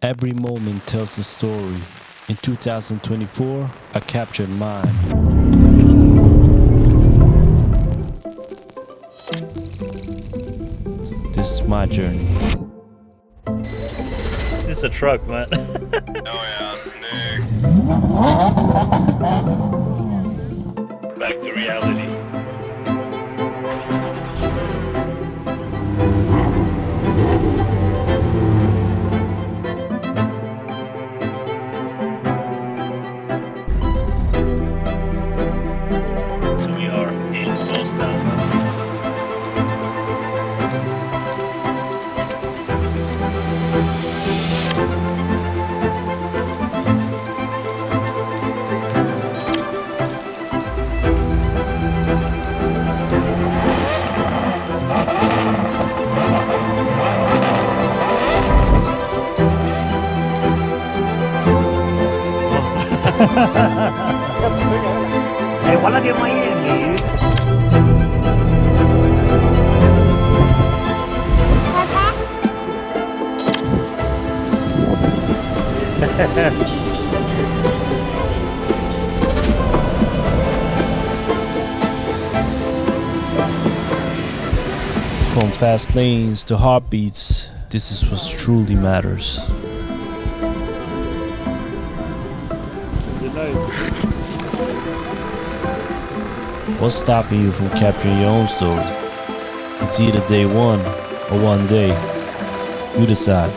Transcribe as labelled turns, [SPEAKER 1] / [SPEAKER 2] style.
[SPEAKER 1] Every moment tells a story. In 2024, I captured mine. This is my journey.
[SPEAKER 2] This is a truck, man.
[SPEAKER 3] Oh yeah, snake.
[SPEAKER 2] Back to reality. So we are in Boston.
[SPEAKER 4] Wala di mainit.
[SPEAKER 1] From fast lanes to heartbeats, this is what truly matters. What's stopping you from capturing your own story? It's either day one or one day. You decide.